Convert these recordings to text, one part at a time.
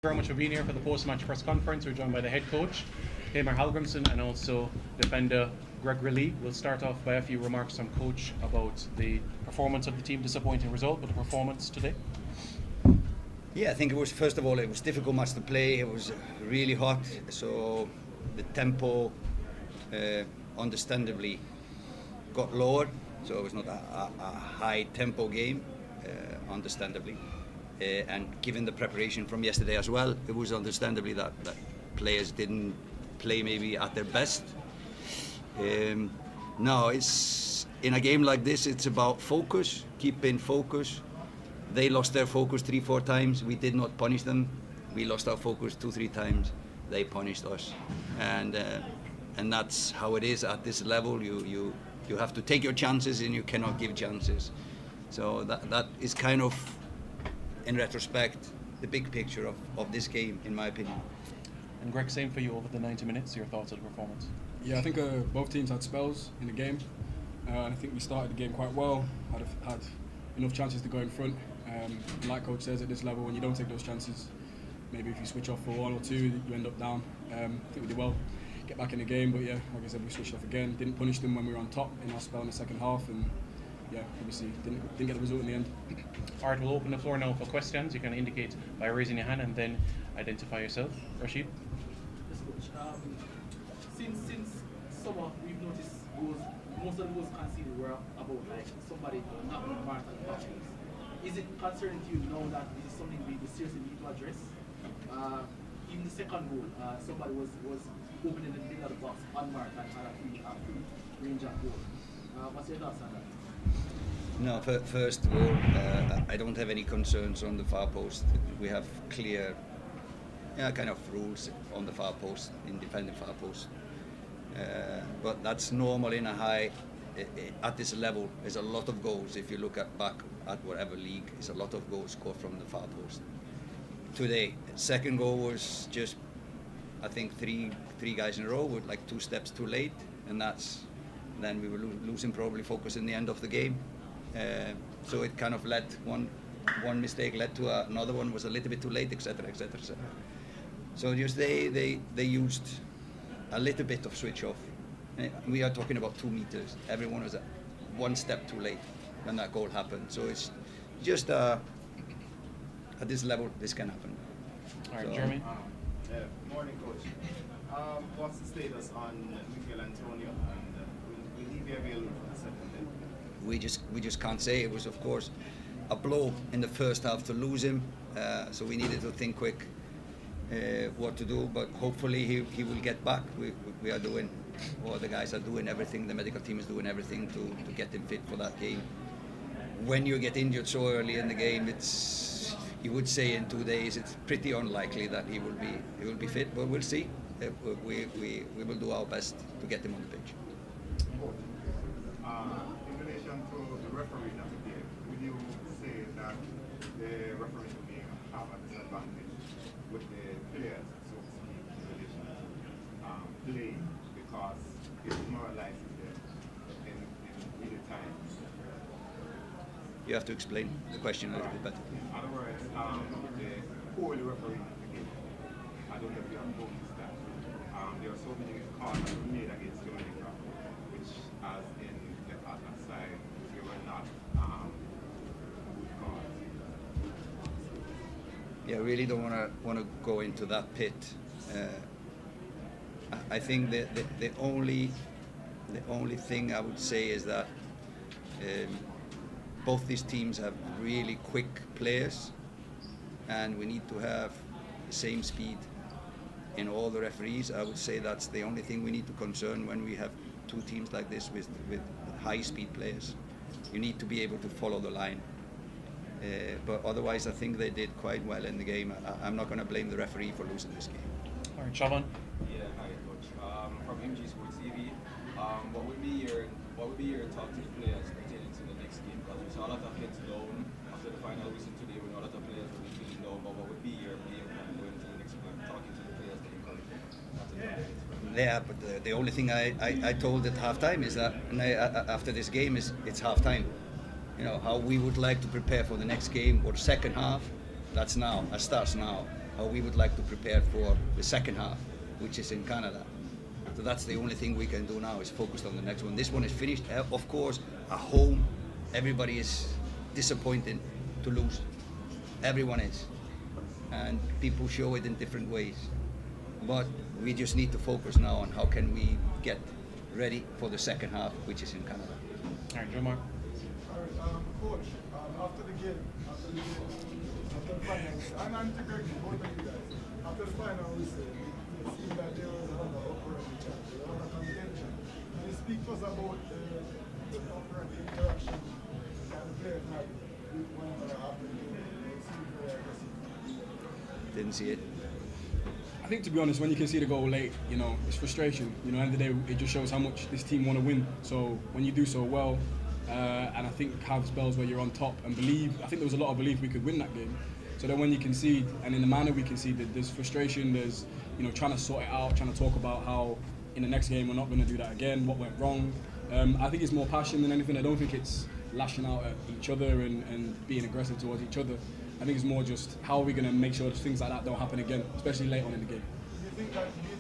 Very much for being here for the post-match press conference. We're joined by the head coach, Hamar Hallgrimsson, and also defender Greg Lee. We'll start off by a few remarks from coach about the performance of the team. Disappointing result, but the performance today. Yeah, I think it was, first of all, it was difficult match to play. It was really hot, so the tempo understandably got lower, so it was not a high tempo game, understandably. And given the preparation from yesterday as well, it was understandably that players didn't play maybe at their best. No, it's in a game like this, it's about focus, keeping focus. They lost their focus 3-4 times. We did not punish them. We lost our focus 2-3 times. They punished us, and that's how it is at this level. You have to take your chances, and you cannot give chances. So that is kind of, in retrospect, the big picture of this game, in my opinion. And Greg, same for you over the 90 minutes. Your thoughts on the performance? Yeah, I think both teams had spells in the game. I think we started the game quite well. Had enough chances to go in front. Like coach says, at this level, when you don't take those chances, maybe if you switch off for 1 or 2, you end up down. I think we did well, get back in the game. But yeah, like I said, we switched off again. Didn't punish them when we were on top in our spell in the second half, and yeah, obviously didn't get the result in the end. All right, we'll open the floor now for questions. You can indicate by raising your hand and then identify yourself. Rashid? Yes, coach. Since summer, we've noticed most of the goals conceded were about like somebody not being marked at the back. Is it concerning to you now that this is something we seriously need to address? In the second goal, somebody was opening the middle of the box unmarked and had a free range of goal. What's your thoughts on that? No, first of all, I don't have any concerns on the far post. We have clear kind of rules on the far post, in defending far post. But that's normal in a high, at this level. There's a lot of goals. If you look back at whatever league, there's a lot of goals scored from the far post. Today, second goal was just, I think, three guys in a row with like 2 steps too late, and then we were losing probably focus in the end of the game. So it kind of led, one mistake led to another one, was a little bit too late, etc., etc. So just they used a little bit of switch off. We are talking about 2 meters. Everyone was 1 step too late when that goal happened. So it's just at this level, this can happen. All right, Jeremy? Morning, coach. What's the status on Miguel Antonio, and will he be available for the second leg? We just can't say. It was, of course, a blow in the first half to lose him. So we needed to think quick what to do. But hopefully he will get back. We are doing, or the guys are doing everything. The medical team is doing everything to get him fit for that game. When you get injured so early in the game, you would say in 2 days, it's pretty unlikely that he will be fit. But we'll see. We will do our best to get him on the pitch. In relation to the referee that we gave, would you say that the referee may have a disadvantage with the players, so to speak, in relation to playing, because it's demoralizing them in really time? You have to explain the question a little bit better. In other words, the poorly referee the game. I don't know if you have noticed that. There are so many calls that were made against Jamaica, which, as in the other side, they were not good calls. Yeah, I really don't want to go into that pit. I think the only thing I would say is that both these teams have really quick players, and we need to have the same speed in all the referees. I would say that's the only thing we need to concern when we have 2 teams like this with high-speed players. You need to be able to follow the line. But otherwise, I think they did quite well in the game. I'm not going to blame the referee for losing this game. All right, Siobhan? Yeah, hi, coach. From MG Sports TV. What would be your talk to the players pertaining to the next game? Because we saw a lot of heads down after the final whistle today. We know a lot of players will be feeling down. But what would be your game plan going into the next game? Talking to the players to encourage them. Yeah, but the only thing I told at halftime is that after this game is it's halftime. How we would like to prepare for the next game or second half. That starts now. how we would like to prepare for the second half, which is in Canada. So that's the only thing we can do now, is focus on the next one. This one is finished. Of course, at home, everybody is disappointed to lose. Everyone is. And people show it in different ways. But we just need to focus now on how can we get ready for the second half, which is in Canada. All right, Joe Mark. All right, Coach, after the finals, and to Greg, both of you guys, after the final, we said it seemed that there was another upper end chance, another contention. Can you speak to us about the upper end interaction that the players had with one another after the game? It seemed very aggressive. Didn't see it. I think, to be honest, when you can see the goal late, you know, it's frustration. You know, at the end of the day, it just shows how much this team want to win. So when you do so well, and I think have spells where you're on top and believe, I think there was a lot of belief we could win that game. So then when you concede, and in the manner we conceded, there's frustration, there's, you know, trying to sort it out, trying to talk about how in the next game we're not going to do that again, what went wrong. I think it's more passion than anything. I don't think it's lashing out at each other and being aggressive towards each other. I think it's more just how are we going to make sure things like that don't happen again, especially late on in the game. Do you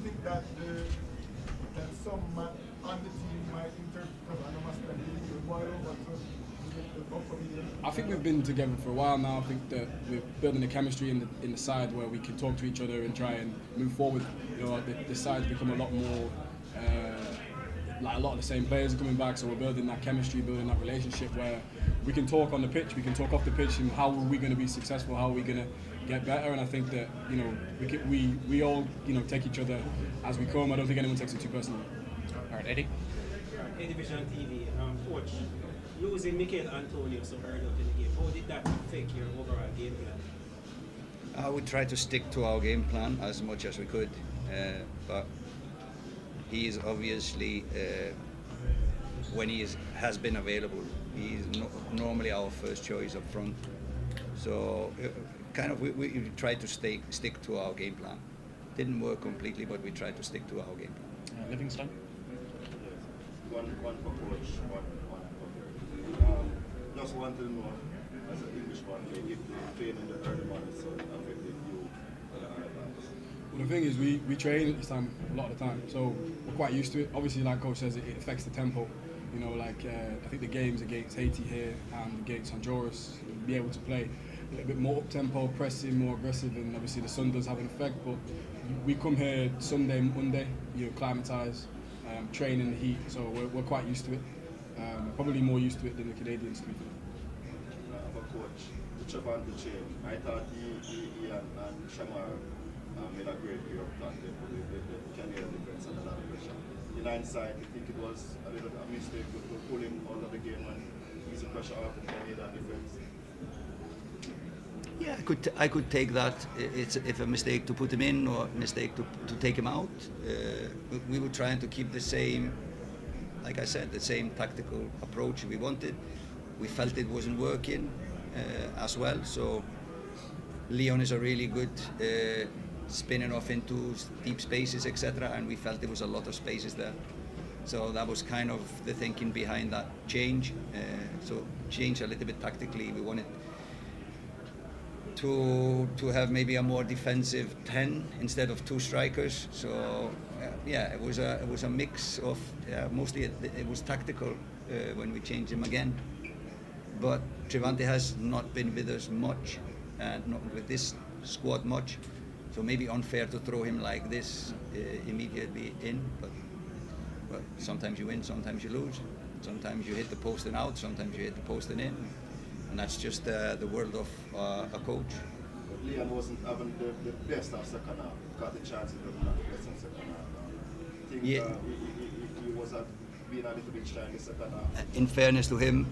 think that that some man on the team might interpret and boil over to the bumper meeting? I think we've been together for a while now. I think that we're building a chemistry in the side where we can talk to each other and try and move forward. You know, the side's become a lot more like a lot of the same players are coming back, so we're building that chemistry, building that relationship where we can talk on the pitch, we can talk off the pitch, and how are we going to be successful, how are we going to get better. And I think that, you know, we all, you know, take each other as we come. I don't think anyone takes it too personally. All right, Eddie. Eddie Vision TV. Coach, losing Mikel Antonio so early up in the game, how did that affect your overall game plan? I would try to stick to our game plan as much as we could, but he is obviously, when he has been available, he is normally our first choice up front. So kind of we tried to stick to our game plan. Didn't work completely, but we tried to stick to our game plan. Livingston. One for coach, one for her. Just want to know, as an Englishman, if the pain in the early months affected you. Well, the thing is, we train at this time a lot of the time, so we're quite used to it. Obviously, like Coach says, it affects the tempo. You know, like I think the games against Haiti here and against Honduras, we'll be able to play a little bit more up-tempo, pressing, more aggressive, and obviously the sun does have an effect. But we come here Sunday, Monday, you acclimatise, train in the heat, so we're quite used to it. Probably more used to it than the Canadians, to be fair. For coach, Trevor change. I thought he and Shamar made a great year of tandem for the Canadian defense and a lot of pressure. In hindsight, I think it was a little bit of a mistake to pull him out of the game and ease the pressure off the Canadian defense. Yeah, I could take that. It's if a mistake to put him in or a mistake to take him out. We were trying to keep the same, like I said, the same tactical approach we wanted. We felt it wasn't working as well. So Leon is a really good spinning off into deep spaces, etc. And we felt there was a lot of spaces there. So that was kind of the thinking behind that change. So change a little bit tactically. We wanted to have maybe a more defensive 10 instead of 2 strikers. So yeah, it was a mix of mostly it was tactical when we changed him again. But Trevante has not been with us much and not with this squad much. So maybe unfair to throw him like this immediately in. But sometimes you win, sometimes you lose. Sometimes you hit the post and out, sometimes you hit the post and in. And that's just the world of a coach. But Leon wasn't having the best of second half. Got the chances, but not the best of second half. I think Yeah. he was being a little bit shy in the second half. In fairness to him,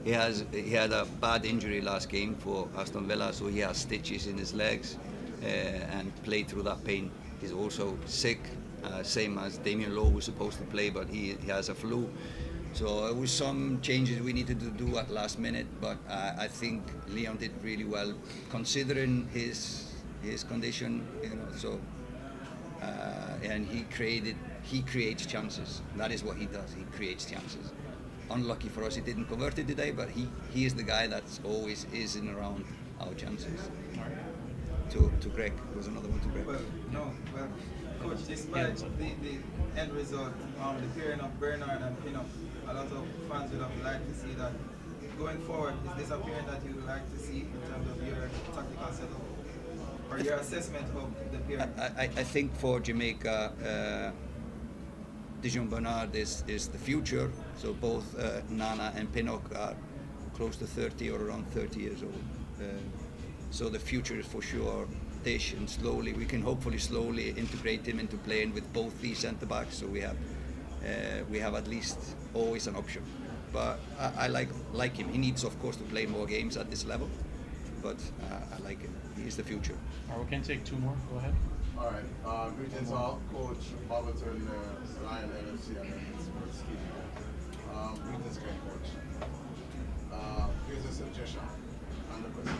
he had a bad injury last game for Aston Villa, so he has stitches in his legs and played through that pain. He's also sick, same as Damien Lowe was supposed to play, but he has a flu. So it was some changes we needed to do at last minute, but I think Leon did really well considering his condition, you know. So and he creates chances. That is what he does. He creates chances. Unlucky for us, he didn't convert it today, but he is the guy that's always is in around our chances. All right. to Greg. There was another one to Greg. Well, Coach, despite the end result, the pairing of Bernard and Pinnock, a lot of fans would have liked to see that. Going forward, is this a pairing that you would like to see in terms of your tactical setup or your assessment of the pairing? I think for Jamaica, Dijon Bernard is the future. So both Nana and Pinnock are close to 30 or around 30 years old. So the future is for sure Dish, and we can hopefully slowly integrate him into playing with both these centre backs. So we have at least always an option. But I like him. He needs, of course, to play more games at this level. But I like him. He's the future. All right, we can take two more. Go ahead. All right. Greetings all. Coach Barberton, Lion LFC, and then Sports Ski. Greetings again, Coach. Here's a suggestion and a question.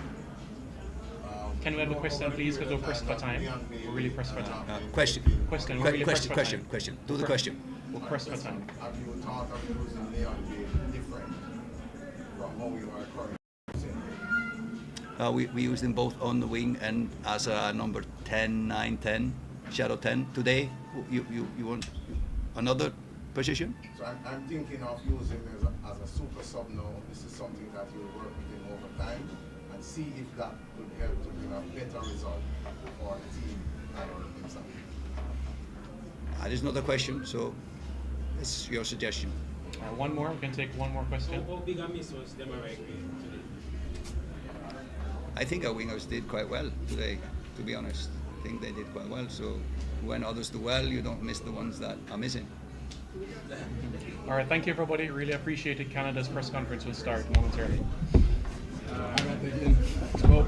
Can we have the question, please? Because we're pressed for time. We're really pressed for time. Question. Question. We're really pressed for time. Question. Do the question. We're pressed for time. Have you thought of using Leon Bay different from how you are currently? We use them both on the wing and as a number 10, 9, 10, shadow 10. Today, you want another position? So I'm thinking of using him as a super sub now. This is something that you'll work with him over time and see if that could help to bring a better result for the team and himself. That is not a question, so it's your suggestion. One more. We can take one more question. How big a miss was Demarai today? I think our wingers did quite well today, to be honest. I think they did quite well. So when others do well, you don't miss the ones that are missing. All right. Thank you, everybody. Really appreciate it. Canada's press conference will start momentarily. All right, again. Let's go.